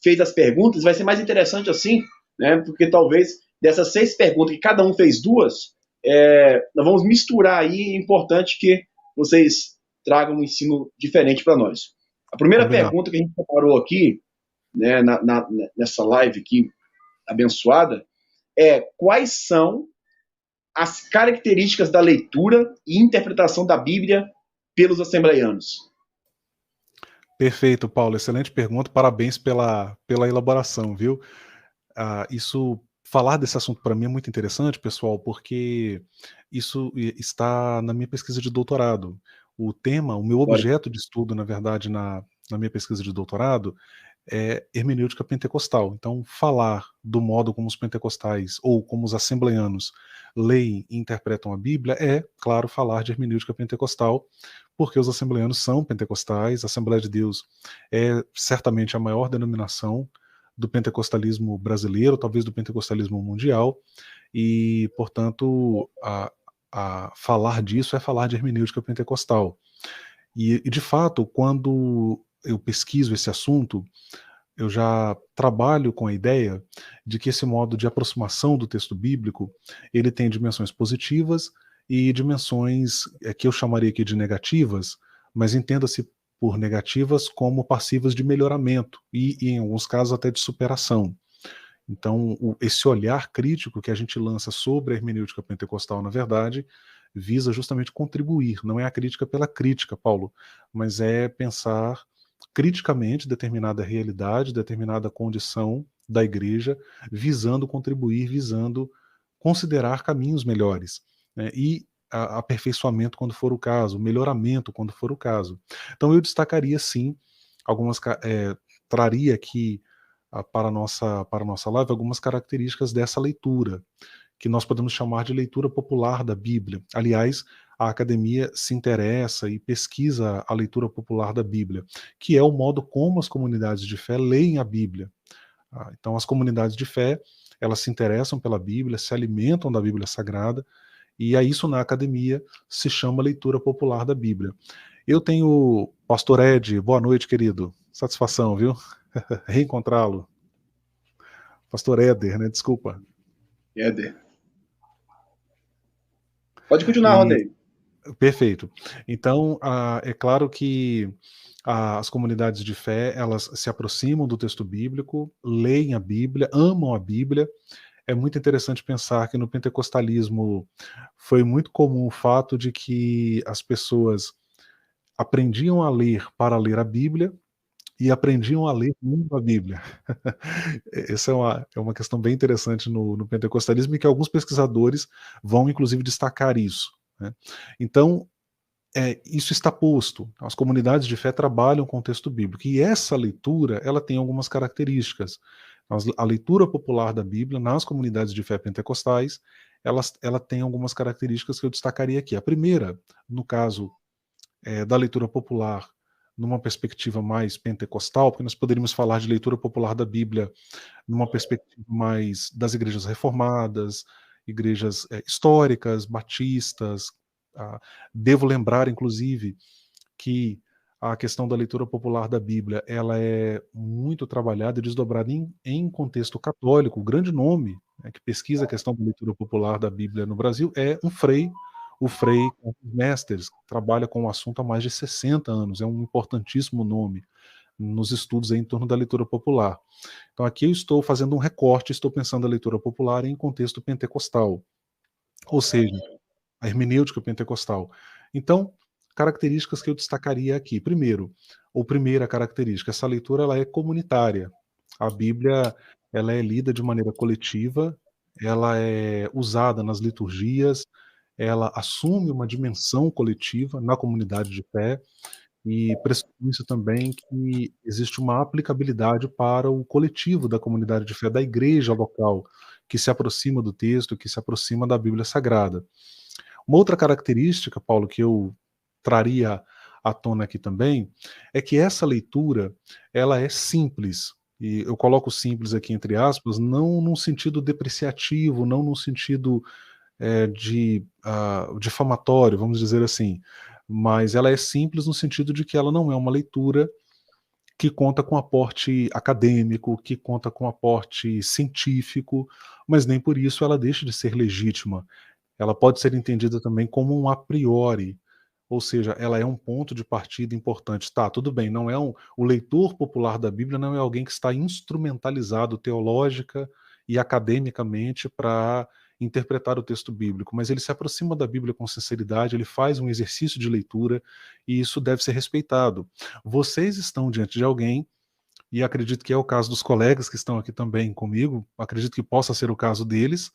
fez as perguntas, vai ser mais interessante assim, né? Porque talvez dessas 6 perguntas, que cada um fez 2, nós vamos misturar aí, é importante que vocês tragam um ensino diferente para nós. A primeira Combinado. pergunta que a gente preparou aqui, né, nessa live aqui abençoada, quais são as características da leitura e interpretação da Bíblia pelos assembleianos? Perfeito, Paulo. Excelente pergunta. Parabéns pela elaboração, viu? Falar desse assunto para mim é muito interessante, pessoal, porque isso está na minha pesquisa de doutorado. O meu Olha, objeto de estudo, na verdade, na minha pesquisa de doutorado, é hermenêutica pentecostal. Então, falar do modo como os pentecostais ou como os assembleianos leem e interpretam a Bíblia é, claro, falar de hermenêutica pentecostal, porque os assembleianos são pentecostais, a Assembleia de Deus é certamente a maior denominação do pentecostalismo brasileiro, talvez do pentecostalismo mundial, e, portanto, falar disso é falar de hermenêutica pentecostal. E, de fato, quando eu pesquiso esse assunto, eu já trabalho com a ideia de que esse modo de aproximação do texto bíblico, ele tem dimensões positivas e dimensões que eu chamaria aqui de negativas, mas entenda-se por negativas como passivas de melhoramento e, em alguns casos, até de superação. Então, esse olhar crítico que a gente lança sobre a hermenêutica pentecostal, na verdade, visa justamente contribuir. Não é a crítica pela crítica, Paulo, mas é pensar criticamente determinada realidade, determinada condição da igreja, visando contribuir, visando considerar caminhos melhores, né? E aperfeiçoamento quando for o caso, melhoramento quando for o caso. Então eu destacaria sim traria aqui para a nossa live algumas características dessa leitura, que nós podemos chamar de leitura popular da Bíblia. Aliás, a academia se interessa e pesquisa a leitura popular da Bíblia, que é o modo como as comunidades de fé leem a Bíblia. Então, as comunidades de fé, elas se interessam pela Bíblia, se alimentam da Bíblia Sagrada, e a isso na academia se chama leitura popular da Bíblia. Eu tenho Pastor Ed, boa noite, querido. Satisfação, viu? Reencontrá-lo. Pastor Éder, né? Desculpa. Éder. Pode continuar, E Rodney. perfeito. Então, é claro que as comunidades de fé, elas se aproximam do texto bíblico, leem a Bíblia, amam a Bíblia. É muito interessante pensar que no pentecostalismo foi muito comum o fato de que as pessoas aprendiam a ler para ler a Bíblia e aprendiam a ler muito a Bíblia. Essa é uma questão bem interessante no pentecostalismo e que alguns pesquisadores vão inclusive destacar isso, né? Então, isso está posto. As comunidades de fé trabalham com o texto bíblico e essa leitura ela tem algumas características. A leitura popular da Bíblia nas comunidades de fé pentecostais ela tem algumas características que eu destacaria aqui. A primeira, no caso da leitura popular numa perspectiva mais pentecostal, porque nós poderíamos falar de leitura popular da Bíblia numa perspectiva mais das igrejas reformadas, igrejas históricas, batistas. Devo lembrar, inclusive, que a questão da leitura popular da Bíblia ela é muito trabalhada e desdobrada em contexto católico. O grande nome, né, que pesquisa a questão da leitura popular da Bíblia no Brasil é o Frei Mestres, que trabalha com o assunto há mais de 60 anos. É um importantíssimo nome nos estudos em torno da leitura popular. Então aqui eu estou fazendo um recorte, estou pensando a leitura popular em contexto pentecostal, ou seja, a hermenêutica pentecostal. Então, características que eu destacaria aqui. Primeiro, ou primeira característica, essa leitura ela é comunitária. A Bíblia ela é lida de maneira coletiva, ela é usada nas liturgias, ela assume uma dimensão coletiva na comunidade de fé, e pressupõe-se também que existe uma aplicabilidade para o coletivo da comunidade de fé, da igreja local, que se aproxima do texto, que se aproxima da Bíblia Sagrada. Uma outra característica, Paulo, que eu traria à tona aqui também, é que essa leitura, ela é simples, e eu coloco simples aqui entre aspas, não num sentido depreciativo, não num sentido difamatório, vamos dizer assim, mas ela é simples no sentido de que ela não é uma leitura que conta com aporte acadêmico, que conta com aporte científico, mas nem por isso ela deixa de ser legítima. Ela pode ser entendida também como um a priori, ou seja, ela é um ponto de partida importante. Tá, tudo bem, não é o leitor popular da Bíblia não é alguém que está instrumentalizado teológica e academicamente para interpretar o texto bíblico, mas ele se aproxima da Bíblia com sinceridade, ele faz um exercício de leitura e isso deve ser respeitado. Vocês estão diante de alguém, e acredito que é o caso dos colegas que estão aqui também comigo, acredito que possa ser o caso deles,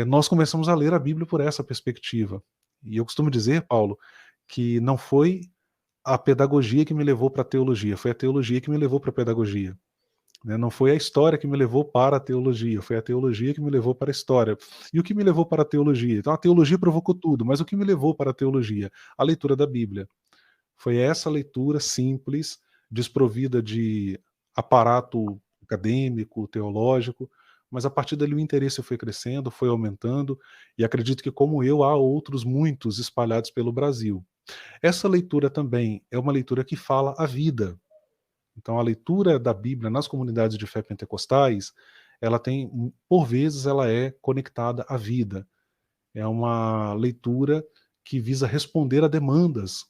nós começamos a ler a Bíblia por essa perspectiva. E eu costumo dizer, Paulo, que não foi a pedagogia que me levou para a teologia, foi a teologia que me levou para a pedagogia. Né? Não foi a história que me levou para a teologia, foi a teologia que me levou para a história. E o que me levou para a teologia? Então a teologia provocou tudo, mas o que me levou para a teologia? A leitura da Bíblia. Foi essa leitura simples, desprovida de aparato acadêmico, teológico, mas a partir dali o interesse foi crescendo, foi aumentando, e acredito que, como eu, há outros muitos espalhados pelo Brasil. Essa leitura também é uma leitura que fala a vida. Então, a leitura da Bíblia nas comunidades de fé pentecostais, ela tem, por vezes, ela é conectada à vida. É uma leitura que visa responder a demandas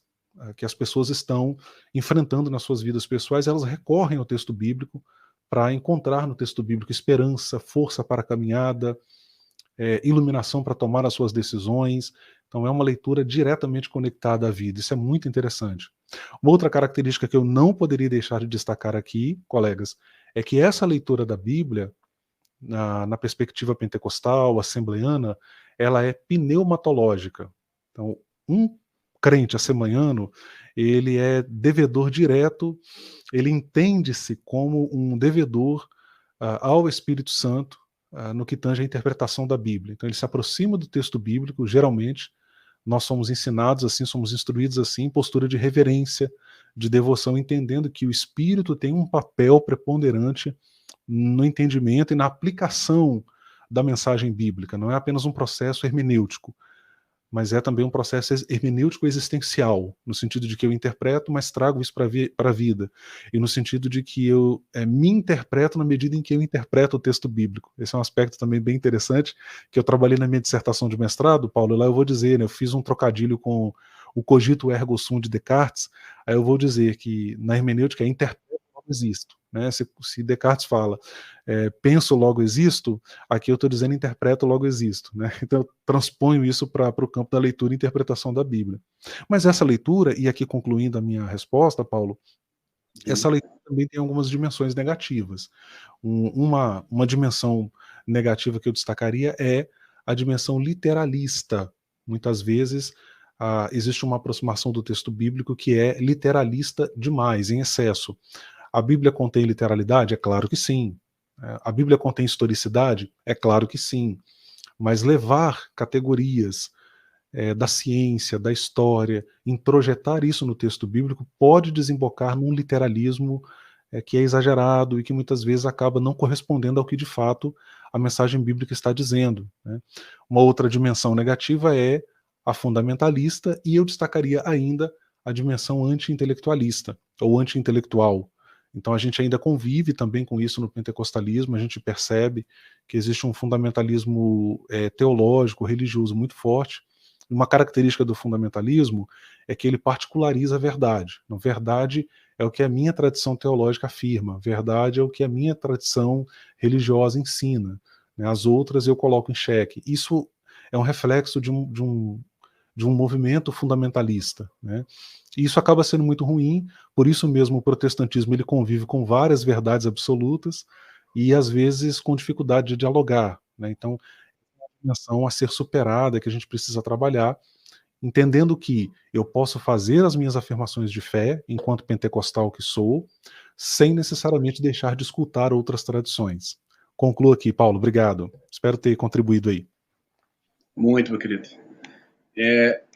que as pessoas estão enfrentando nas suas vidas pessoais. Elas recorrem ao texto bíblico para encontrar no texto bíblico esperança, força para a caminhada, iluminação para tomar as suas decisões. Então é uma leitura diretamente conectada à vida. Isso é muito interessante. Uma outra característica que eu não poderia deixar de destacar aqui, colegas, é que essa leitura da Bíblia, na perspectiva pentecostal, assembleana, ela é pneumatológica. Então, um crente assembleano, ele é devedor direto, ele entende-se como um devedor ao Espírito Santo no que tange a interpretação da Bíblia. Então, ele se aproxima do texto bíblico, geralmente, nós somos ensinados assim, somos instruídos assim, em postura de reverência, de devoção, entendendo que o Espírito tem um papel preponderante no entendimento e na aplicação da mensagem bíblica. Não é apenas um processo hermenêutico, mas é também um processo hermenêutico existencial, no sentido de que eu interpreto, mas trago isso para a vida, e no sentido de que eu me interpreto na medida em que eu interpreto o texto bíblico. Esse é um aspecto também bem interessante, que eu trabalhei na minha dissertação de mestrado, Paulo, e lá eu vou dizer, né, eu fiz um trocadilho com o cogito ergo sum de Descartes, aí eu vou dizer que na hermenêutica é interpreto, logo existo. Né? Se Descartes fala penso, logo existo, aqui eu estou dizendo interpreto, logo existo. Né? Então eu transponho isso para o campo da leitura e interpretação da Bíblia. Mas essa leitura, e aqui concluindo a minha resposta, Paulo, essa leitura também tem algumas dimensões negativas. Uma dimensão negativa que eu destacaria é a dimensão literalista. Muitas vezes existe uma aproximação do texto bíblico que é literalista demais, em excesso. A Bíblia contém literalidade? É claro que sim. A Bíblia contém historicidade? É claro que sim. Mas levar categorias da ciência, da história, introjetar isso no texto bíblico pode desembocar num literalismo que é exagerado e que muitas vezes acaba não correspondendo ao que de fato a mensagem bíblica está dizendo. Né? Uma outra dimensão negativa é a fundamentalista, e eu destacaria ainda a dimensão anti-intelectualista ou anti-intelectual. Então a gente ainda convive também com isso no pentecostalismo, a gente percebe que existe um fundamentalismo teológico, religioso muito forte. Uma característica do fundamentalismo é que ele particulariza a verdade. Não, verdade é o que a minha tradição teológica afirma, verdade é o que a minha tradição religiosa ensina. Né? As outras eu coloco em xeque. Isso é um reflexo de um movimento fundamentalista. Né? E isso acaba sendo muito ruim, por isso mesmo o protestantismo ele convive com várias verdades absolutas e às vezes com dificuldade de dialogar. Né? Então, é uma dimensão a ser superada, que a gente precisa trabalhar, entendendo que eu posso fazer as minhas afirmações de fé, enquanto pentecostal que sou, sem necessariamente deixar de escutar outras tradições. Concluo aqui, Paulo, obrigado. Espero ter contribuído aí. Muito, meu querido.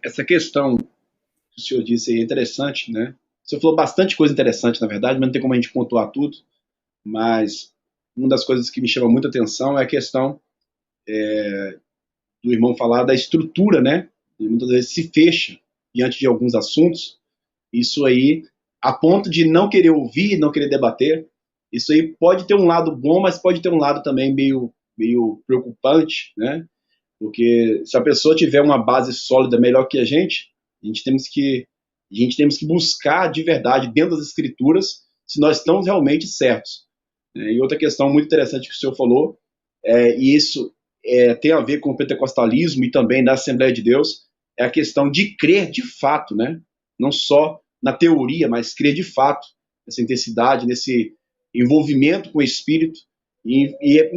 Essa questão que o senhor disse aí é interessante, né? O senhor falou bastante coisa interessante, na verdade, mas não tem como a gente pontuar tudo. Mas uma das coisas que me chama muita atenção é a questão do irmão falar da estrutura, né? E muitas vezes se fecha diante de alguns assuntos. Isso aí a ponto de não querer ouvir, não querer debater. Isso aí pode ter um lado bom, mas pode ter um lado também meio preocupante, né? Porque se a pessoa tiver uma base sólida melhor que a gente temos que buscar de verdade dentro das escrituras se nós estamos realmente certos. E outra questão muito interessante que o senhor falou, e isso tem a ver com o pentecostalismo e também da Assembleia de Deus, é a questão de crer de fato, né? Não só na teoria, mas crer de fato nessa intensidade, nesse envolvimento com o Espírito, e